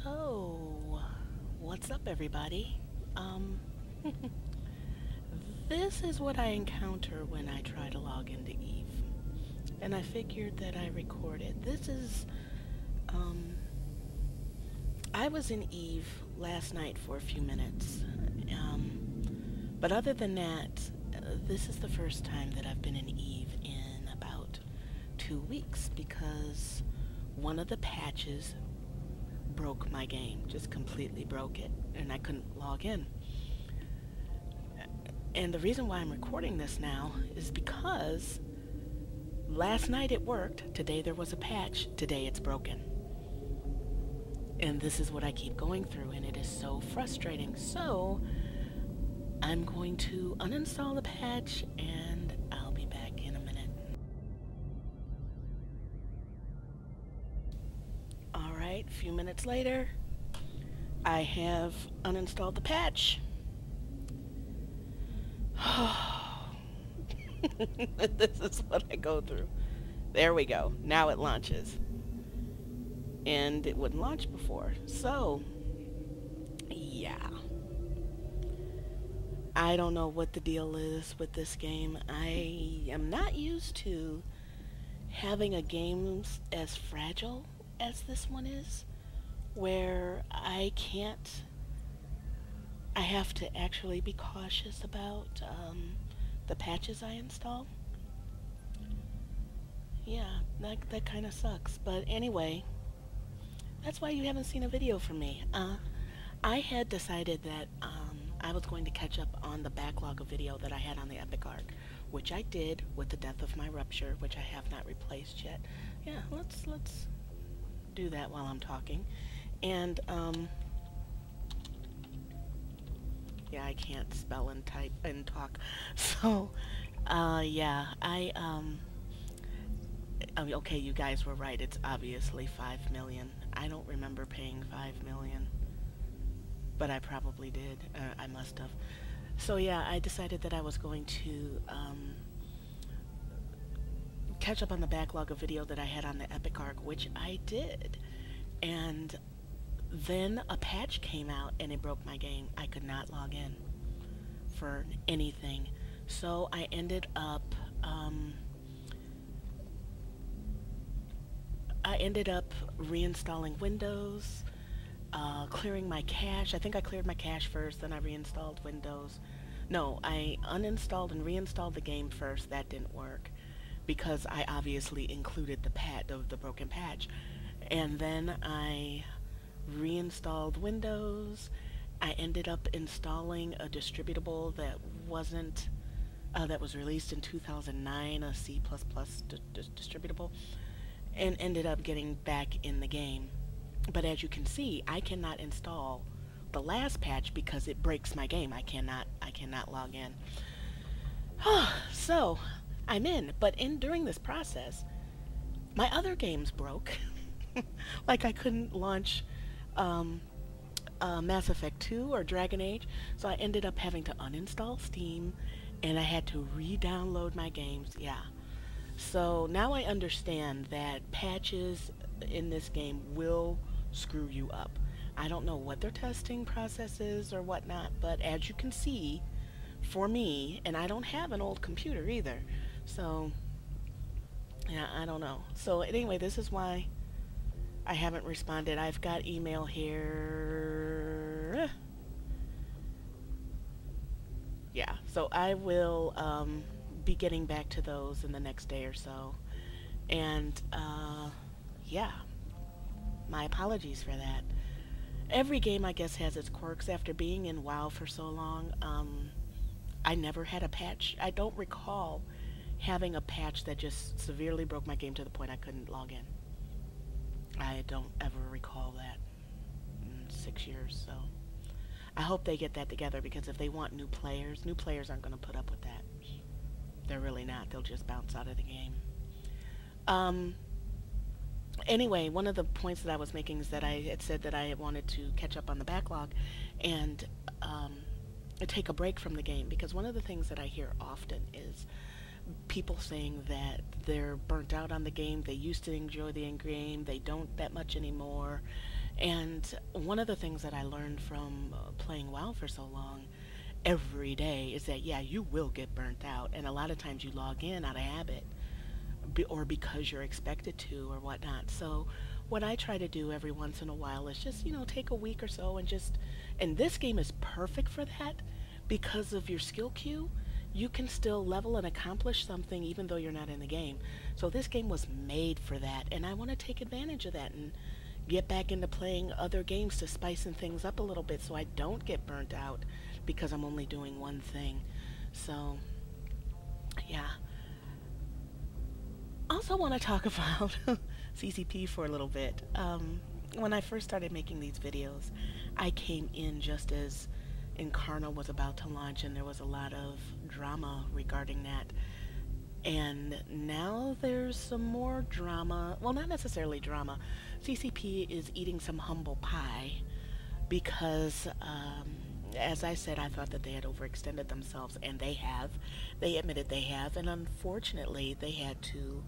So, what's up, everybody? Um, this is what I encounter when I try to log into Eve. And I figured that I recorded. Um, I was in Eve last night for a few minutes. But other than that, this is the first time that I've been in Eve in about 2 weeks because one of the patches broke my game, just completely broke it, and I couldn't log in. And the reason why I'm recording this now is because last night it worked, today there was a patch, today it's broken. And this is what I keep going through, and it is so frustrating. So I'm going to uninstall the patch, and I'll be back in a minute. Alright, a few minutes later, I have uninstalled the patch. This is what I go through. There we go. Now it launches. And it wouldn't launch before. So, yeah. I don't know what the deal is with this game. I am not used to having a game as fragile as this one is, where I have to actually be cautious about the patches I install. Yeah, that kind of sucks. But anyway, that's why you haven't seen a video from me. I had decided that I was going to catch up on the backlog of video that I had on the Epic Arc, which I did with the death of my rupture, which I have not replaced yet. Yeah, let's do that while I'm talking. And yeah, I can't spell and type and talk. So, yeah, okay, you guys were right. It's obviously 5 million. I don't remember paying 5 million, but I probably did. I must have. So yeah, I decided that I was going to catch up on the backlog of video that I had on the Epic Arc, which I did. And then a patch came out and it broke my game. I could not log in for anything. So I ended up reinstalling Windows, clearing my cache. I think I cleared my cache first, then I reinstalled Windows. No, I uninstalled and reinstalled the game first. That didn't work because I obviously included the the broken patch. And then I reinstalled Windows. I ended up installing a distributable that was released in 2009, a C++ distributable, and ended up getting back in the game. But as you can see, I cannot install the last patch because it breaks my game. I cannot log in. So I'm in, but during this process, my other games broke. Like I couldn't launch Mass Effect 2 or Dragon Age, so I ended up having to uninstall Steam, and I had to re-download my games. Yeah. So now I understand that patches in this game will screw you up. I don't know what their testing process is or whatnot, but as you can see, for me, and I don't have an old computer either, so yeah, I don't know. So anyway, this is why I haven't responded. I've got email here. Yeah, so I will be getting back to those in the next day or so. And yeah, my apologies for that. Every game, I guess, has its quirks. After being in WoW for so long, I never had a patch. I don't recall having a patch that just severely broke my game to the point I couldn't log in. I don't ever recall that in 6 years, so I hope they get that together, because if they want new players aren't going to put up with that. They're really not. They'll just bounce out of the game. Anyway, one of the points that I was making is that I had said that I wanted to catch up on the backlog and take a break from the game, because one of the things that I hear often is people saying that they're burnt out on the game. They used to enjoy the end game. They don't that much anymore. And one of the things that I learned from playing WoW for so long every day is that, yeah, you will get burnt out. And a lot of times you log in out of habit or because you're expected to or whatnot. So what I try to do every once in a while is just, take a week or so and and this game is perfect for that because of your skill queue. You can still level and accomplish something even though you're not in the game. So this game was made for that, and I want to take advantage of that and get back into playing other games to spicing things up a little bit so I don't get burnt out because I'm only doing one thing. So, yeah. Also want to talk about CCP for a little bit. When I first started making these videos, I came in just as Incarna was about to launch, and there was a lot of drama regarding that. And now there's some more drama. Well, not necessarily drama. CCP is eating some humble pie because, as I said, I thought that they had overextended themselves, and they have. They admitted they have, and unfortunately, they had to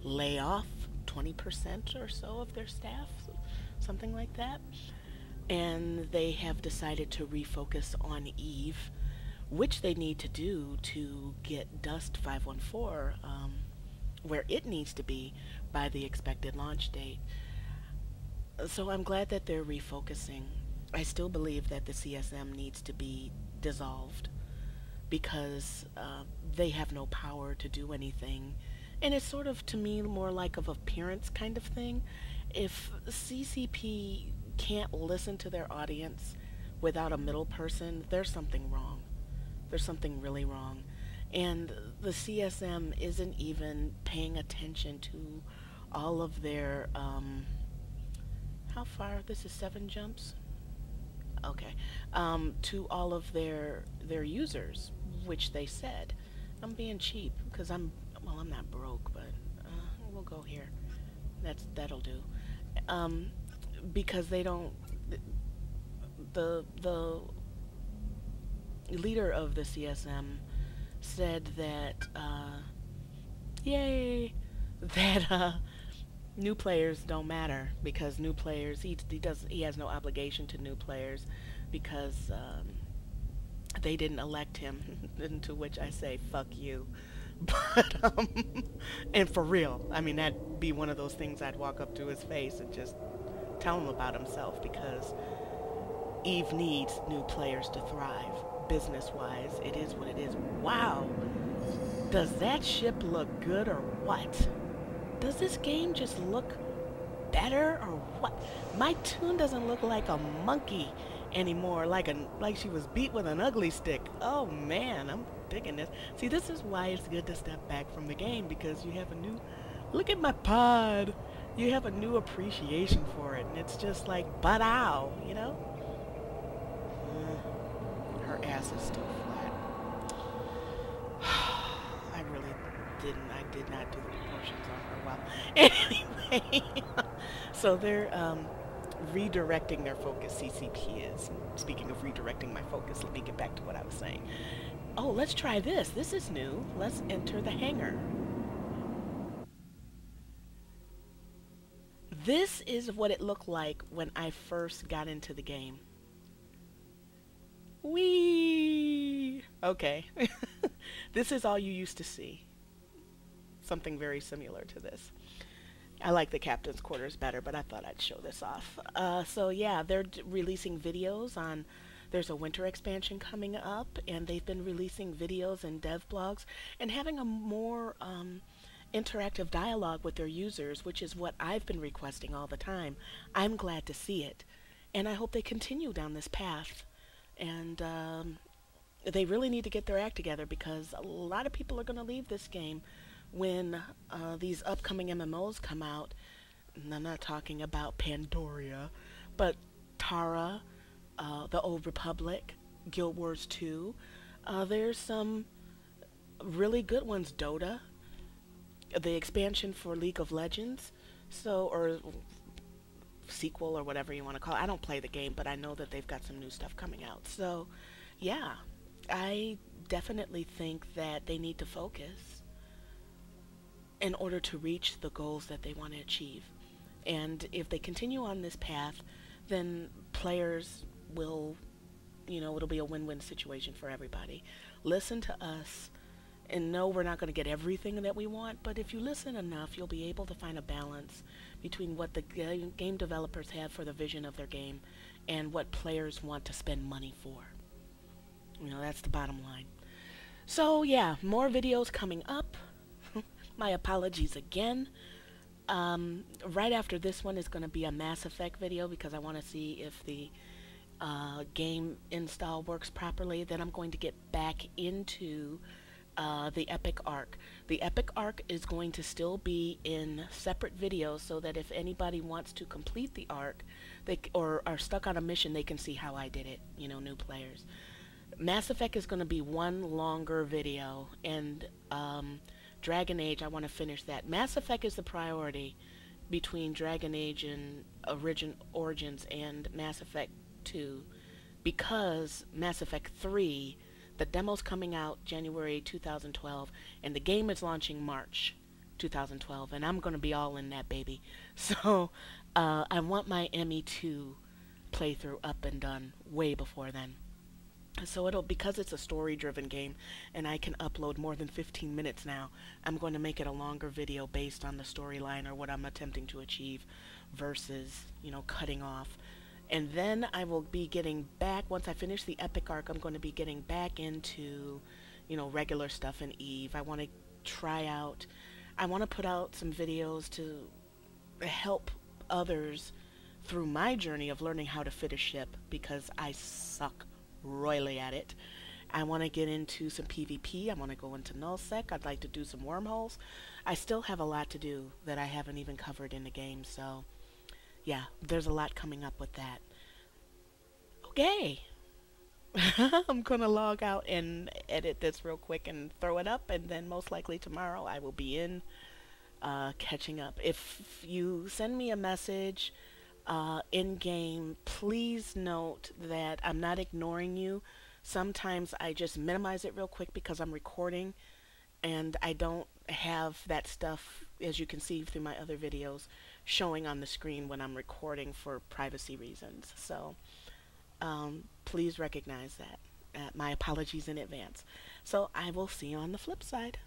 lay off 20% or so of their staff, something like that. And they have decided to refocus on Eve, which they need to do to get Dust 514 where it needs to be by the expected launch date. So I'm glad that they're refocusing. I still believe that the CSM needs to be dissolved because they have no power to do anything. And it's sort of, to me, more like of appearance kind of thing. If CCP can't listen to their audience without a middle person, there's something wrong. There's something really wrong. And the CSM isn't even paying attention to all of their, how far? This is 7 jumps? Okay. To all of their users, which they said. I'm being cheap because I'm not broke, but we'll go here. That'll do. Because they don't, the leader of the CSM said that, yay, that new players don't matter because new players, he has no obligation to new players because they didn't elect him. And to which I say, fuck you. But and for real, I mean, that'd be one of those things I'd walk up to his face and just tell him about himself, because Eve needs new players to thrive. Business-wise, it is what it is. Wow! Does that ship look good or what? Does this game just look better or what? My Toon doesn't look like a monkey anymore, like she was beat with an ugly stick. Oh man, I'm digging this. See, this is why it's good to step back from the game, because you have a new, look at my pod. You have a new appreciation for it, and it's just like, but ow, you know? Her ass is still flat. I did not do the proportions on her well. Anyway, so they're redirecting their focus, CCP is. Speaking of redirecting my focus, let me get back to what I was saying. Oh, let's try this. This is new. Let's enter the hangar. This is what it looked like when I first got into the game. Whee! Okay. This is all you used to see. Something very similar to this. I like the captain's quarters better, but I thought I'd show this off. So yeah, they're releasing videos on, there's a winter expansion coming up, and they've been releasing videos and dev blogs and having a more interactive dialogue with their users, which is what I've been requesting all the time. I'm glad to see it, and I hope they continue down this path. And they really need to get their act together, because a lot of people are going to leave this game when these upcoming MMOs come out. And I'm not talking about Pandoria, but Tara, the Old Republic, Guild Wars 2. There's some really good ones. Dota, the expansion for League of Legends, or sequel or whatever you want to call it. I don't play the game, but I know that they've got some new stuff coming out. So, yeah, I definitely think that they need to focus in order to reach the goals that they want to achieve. And if they continue on this path, then players will, it'll be a win-win situation for everybody. Listen to us and no, we're not going to get everything that we want, but if you listen enough, you'll be able to find a balance between what the game developers have for the vision of their game and what players want to spend money for. That's the bottom line. So, yeah, more videos coming up. My apologies again. Right after this one is going to be a Mass Effect video because I want to see if the game install works properly. Then I'm going to get back into the Epic Arc. The Epic Arc is going to still be in separate videos so that if anybody wants to complete the arc or are stuck on a mission, they can see how I did it, new players. Mass Effect is going to be one longer video, and Dragon Age, I want to finish that. Mass Effect is the priority between Dragon Age and Origins and Mass Effect 2 because Mass Effect 3, the demo's coming out January 2012, and the game is launching March 2012, and I'm going to be all in that baby. So I want my ME2 playthrough up and done way before then. So because it's a story-driven game, and I can upload more than 15 minutes now, I'm going to make it a longer video based on the storyline or what I'm attempting to achieve versus, cutting off. And then I will be getting back, once I finish the Epic Arc, I'm going to be getting back into, regular stuff in EVE. I want to put out some videos to help others through my journey of learning how to fit a ship because I suck royally at it. I want to get into some PvP. I want to go into nullsec. I'd like to do some wormholes. I still have a lot to do that I haven't even covered in the game, so yeah, there's a lot coming up with that. Okay. I'm gonna log out and edit this real quick and throw it up, and then most likely tomorrow I will be in catching up. If you send me a message in game, please note that I'm not ignoring you. Sometimes I just minimize it real quick because I'm recording and I don't have that stuff, as you can see through my other videos, showing on the screen when I'm recording for privacy reasons. So please recognize that. My apologies in advance. So I will see you on the flip side.